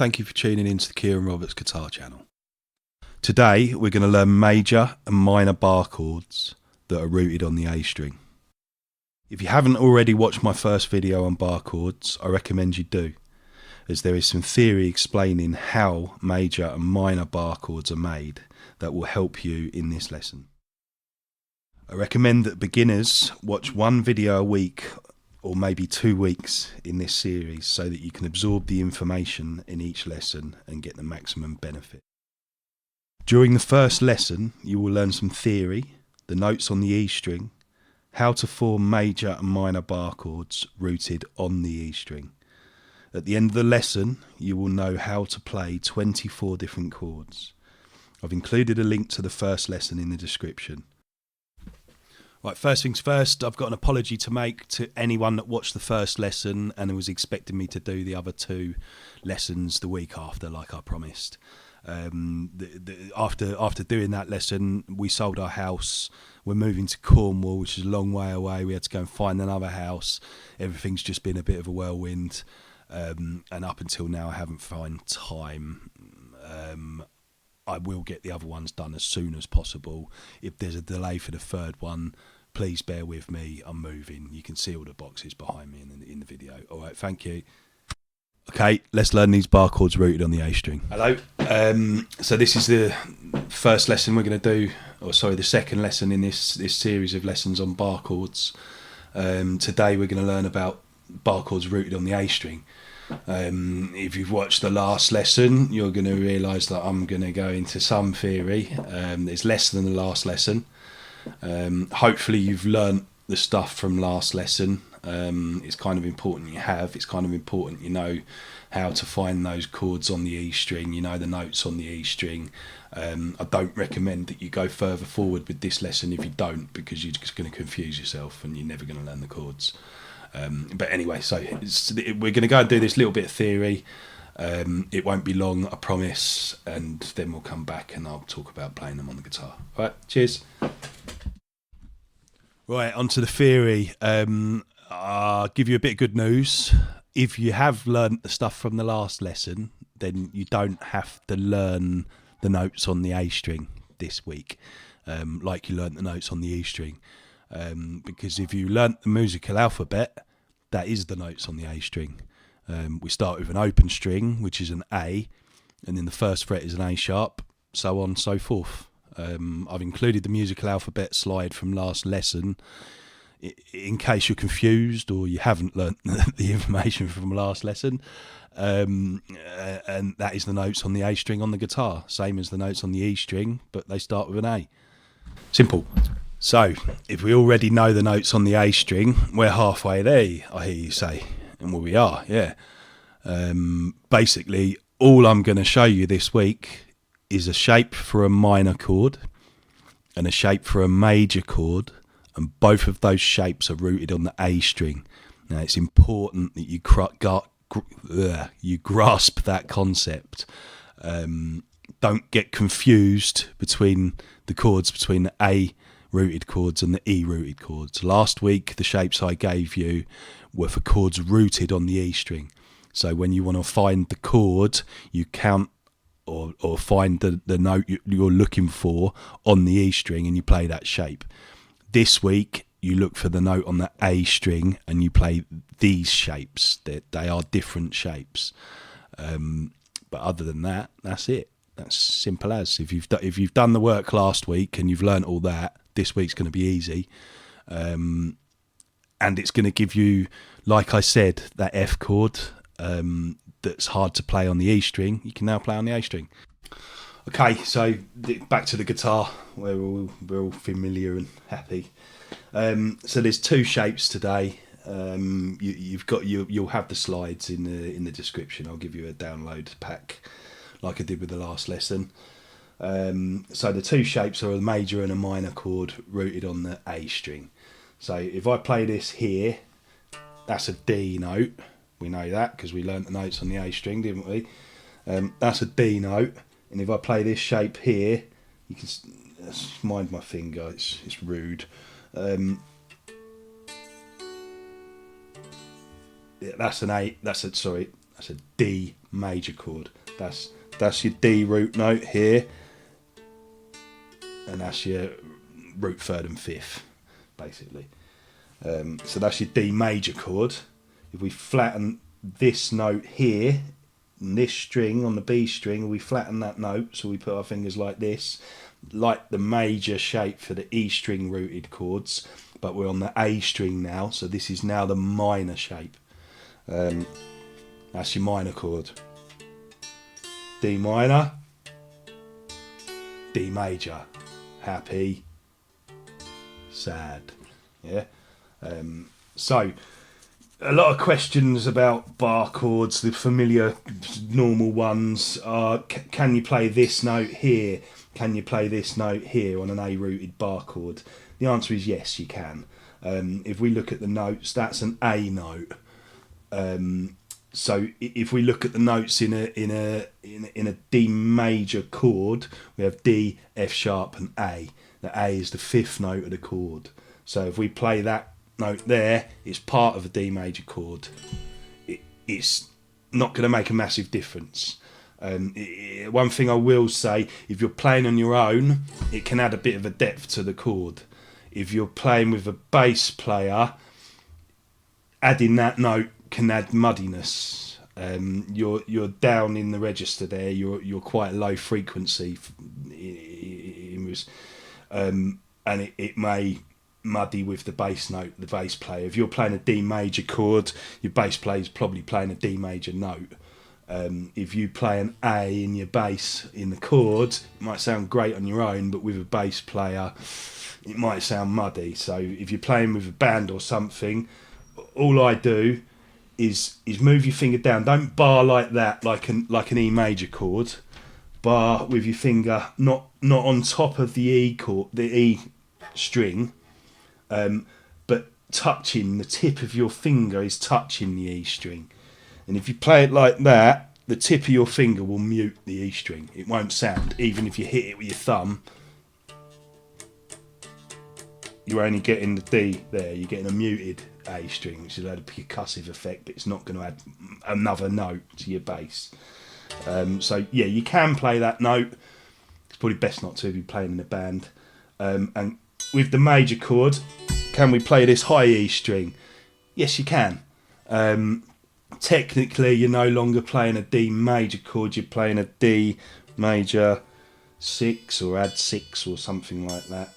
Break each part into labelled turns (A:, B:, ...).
A: thank you for tuning in to the Kieran Roberts Guitar Channel. Today we're going to learn major and minor bar chords that are rooted on the A string. If you haven't already watched my first video on bar chords, I recommend you do, as there is some theory explaining how major and minor bar chords are made that will help you in this lesson. I recommend that beginners watch one video a week or maybe 2 weeks in this series so that you can absorb the information in each lesson and get the maximum benefit. During the first lesson, you will learn some theory, the notes on the E string, how to form major and minor bar chords rooted on the E string. At the end of the lesson, you will know how to play 24 different chords. I've included a link to the first lesson in the description. Right, first things first, I've got an apology to make to anyone that watched the first lesson and was expecting me to do the other 2 lessons the week after, like I promised. After doing that lesson, we sold our house. We're moving to Cornwall, which is a long way away. We had to go and find another house. Everything's just been a bit of a whirlwind, and up until now, I haven't found time. I will get the other ones done as soon as possible. If there's a delay for the third one, please bear with me. I'm moving. You can see all the boxes behind me in the video. All right, thank you. Okay, let's learn these bar chords rooted on the A string. Hello. So this is the first lesson we're going to do, the second lesson in this series of lessons on bar chords. Today we're going to learn about bar chords rooted on the A string. If you've watched the last lesson, you're going to realise that I'm going to go into some theory. It's less than the last lesson. Hopefully you've learnt the stuff from last lesson. It's kind of important you have. It's kind of important you know how to find those chords on the E string, you know the notes on the E string. I don't recommend that you go further forward with this lesson if you don't, because you're just going to confuse yourself and you're never going to learn the chords. But anyway, so we're going to go and do this little bit of theory. It won't be long, I promise, and then we'll come back and I'll talk about playing them on the guitar. All right, cheers. Right, onto the theory. I'll give you a bit of good news. If you have learnt the stuff from the last lesson, then you don't have to learn the notes on the A string this week, like you learnt the notes on the E string. Because if you learnt the musical alphabet, that is the notes on the A string. We start with an open string, which is an A, and then the first fret is an A sharp, so on and so forth. I've included the musical alphabet slide from last lesson in case you're confused or you haven't learnt the information from last lesson. And that is the notes on the A string on the guitar, same as the notes on the E string, but they start with an A. Simple. So, if we already know the notes on the A string, we're halfway there, I hear you say. And well, we are, yeah. Basically, all I'm going to show you this week is a shape for a minor chord and a shape for a major chord, and both of those shapes are rooted on the A string. Now, it's important that you grasp that concept. Don't get confused between the chords between the A rooted chords and the E rooted chords. Last week the shapes I gave you were for chords rooted on the E string. So when you want to find the chord, you count or find the note you're looking for on the E string and you play that shape. This week you look for the note on the A string and you play these shapes. They are different shapes. But other than that, that's it. That's simple as. If you've done the work last week and you've learnt all that, this week's going to be easy, and it's going to give you, like I said, that F chord that's hard to play on the E string. You can now play on the A string. Okay, so back to the guitar, where we're all familiar and happy. So there's 2 shapes today. You'll have the slides in the description. I'll give you a download pack, like I did with the last lesson. So the 2 shapes are a major and a minor chord rooted on the A string. So if I play this here, that's a D note. We know that because we learnt the notes on the A string, didn't we? That's a D note. And if I play this shape here, you can mind my finger. It's rude. That's an A. That's a D major chord. That's your D root note here, and that's your root third and fifth, basically. So that's your D major chord. If we flatten this note here, this string on the B string, we flatten that note, so we put our fingers like this, like the major shape for the E string rooted chords, but we're on the A string now, so this is now the minor shape. That's your minor chord. D minor, D major, happy, sad. Yeah. So a lot of questions about bar chords. The familiar normal ones are, can you play this note here? Can you play this note here on an A rooted bar chord? The answer is yes, you can. If we look at the notes, that's an A note. So if we look at the notes in a D major chord, we have D, F sharp, and A. The A is the fifth note of the chord. So if we play that note there, it's part of a D major chord. It's not going to make a massive difference. One thing I will say, if you're playing on your own, it can add a bit of a depth to the chord. If you're playing with a bass player, adding that note can add muddiness. You're down in the register there. You're quite low frequency, and it may muddy with the bass note, the bass player. If you're playing a D major chord, your bass player is probably playing a D major note. If you play an A in your bass in the chord, it might sound great on your own, but with a bass player, it might sound muddy. So if you're playing with a band or something, all I do is move your finger down. Don't bar like that, like an E major chord. Bar with your finger not on top of the E chord, the E string, but touching, the tip of your finger is touching the E string. And if you play it like that, the tip of your finger will mute the E string. It won't sound, even if you hit it with your thumb. You're only getting the D there. You're getting a muted A string, which is a percussive effect, but it's not going to add another note to your bass. So yeah, you can play that note. It's probably best not to if you're playing in a band. And with the major chord, can we play this high E string? Yes, you can. Technically, you're no longer playing a D major chord. You're playing a D major 6 or add 6 or something like that.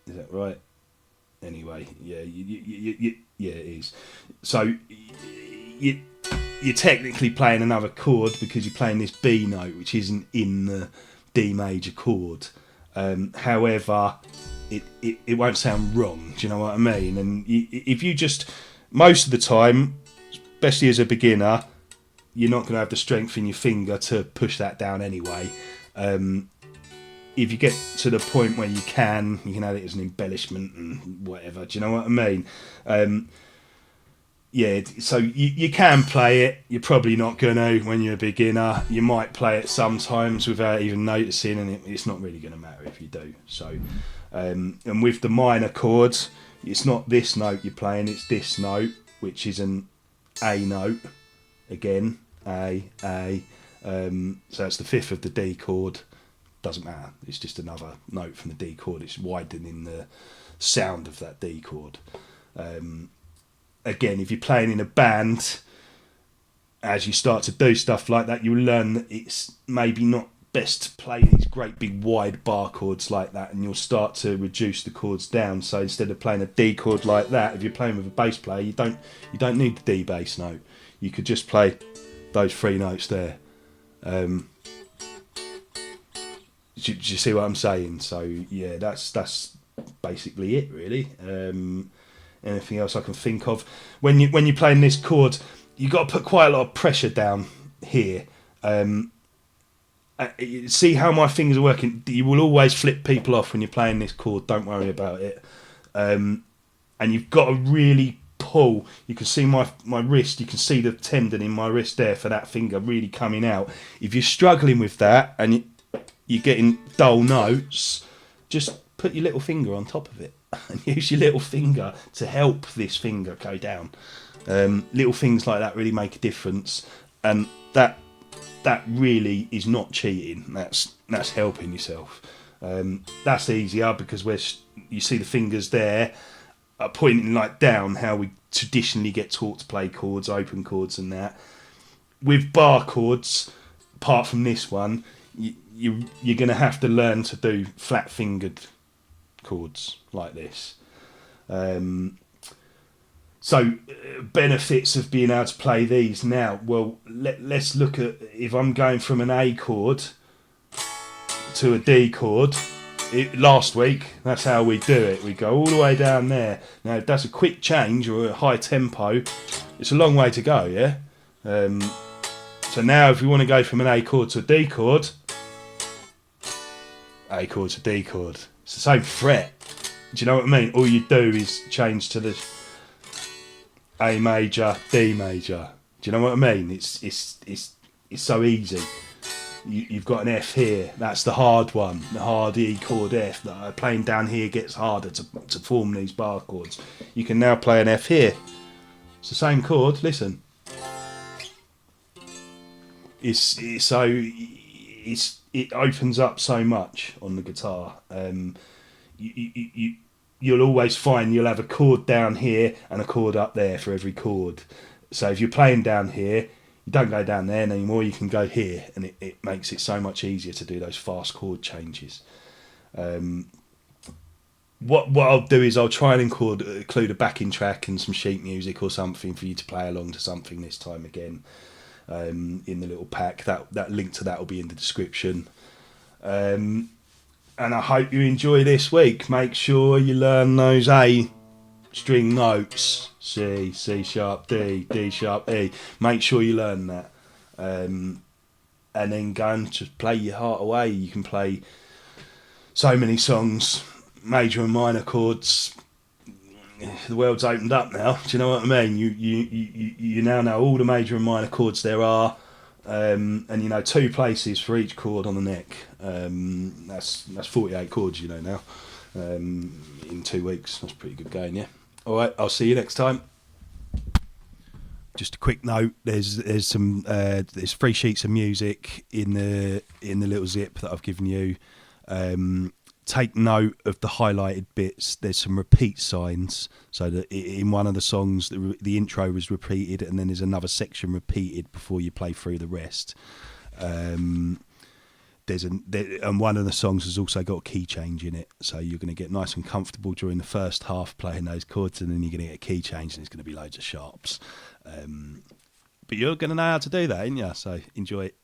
A: Is that right? Anyway, yeah, yeah, it is. So you're technically playing another chord because you're playing this B note, which isn't in the D major chord. However, it won't sound wrong. Do you know what I mean? And if you just, most of the time, especially as a beginner, you're not going to have the strength in your finger to push that down anyway. If you get to the point where you can add it as an embellishment and whatever. Do you know what I mean? Yeah, so you can play it. You're probably not going to when you're a beginner. You might play it sometimes without even noticing, and it's not really going to matter if you do. So, and with the minor chords, it's not this note you're playing, it's this note, which is an A note. Again, A. So it's the fifth of the D chord. Doesn't matter. It's just another note from the D chord. It's widening the sound of that D chord. Again, if you're playing in a band, as you start to do stuff like that, you'll learn that it's maybe not best to play these great big wide bar chords like that, and you'll start to reduce the chords down. So instead of playing a D chord like that, if you're playing with a bass player, you don't need the D bass note. You could just play those 3 notes there. Do you see what I'm saying? So yeah, that's basically it, really. Anything else I can think of? When you're playing this chord, you got to put quite a lot of pressure down here. See how my fingers are working. You will always flip people off when you're playing this chord. Don't worry about it. And you've got to really pull. You can see my wrist. You can see the tendon in my wrist there for that finger really coming out. If you're struggling with that and you're getting dull notes, just put your little finger on top of it and use your little finger to help this finger go down. Little things like that really make a difference. and that really is not cheating. That's helping yourself. That's easier because you see the fingers there are pointing like down, how we traditionally get taught to play chords, open chords and that. With bar chords, apart from this one, you're going to have to learn to do flat fingered chords like this. So benefits of being able to play these now. Well, let's look at, if I'm going from an A chord to a D chord. Last week, that's how we do it. We go all the way down there. Now, if that's a quick change or a high tempo, it's a long way to go, yeah? So now if we want to go from an A chord to a D chord, A chord to D chord, it's the same fret. Do you know what I mean? All you do is change to the A major, D major. Do you know what I mean? It's so easy. You've got an F here. That's the hard one, the hard E chord F. Playing down here gets harder to form these bar chords. You can now play an F here. It's the same chord. Listen. It opens up so much on the guitar. You'll always find you'll have a chord down here and a chord up there for every chord. So if you're playing down here, you don't go down there anymore, you can go here, and it makes it so much easier to do those fast chord changes. What I'll do is I'll try and include a backing track and some sheet music or something for you to play along to something this time again, in the little pack. That link to that will be in the description. And I hope you enjoy this week. Make sure you learn those A string notes. C, C sharp, D, D sharp, E. Make sure you learn that. And then go and just play your heart away. You can play so many songs, major and minor chords. The world's opened up now. Do you know what I mean? You now know all the major and minor chords there are. And you know 2 places for each chord on the neck. That's 48 chords, you know now. In 2 weeks, that's pretty good going, yeah. All right, I'll see you next time. Just a quick note: there's 3 sheets of music in the little zip that I've given you. Take note of the highlighted bits. There's some repeat signs, so that in one of the songs the intro was repeated, and then there's another section repeated before you play through the rest. And one of the songs has also got a key change in it, so you're going to get nice and comfortable during the first half playing those chords, and then you're going to get a key change, and it's going to be loads of sharps. But you're going to know how to do that, ain't you? So enjoy it.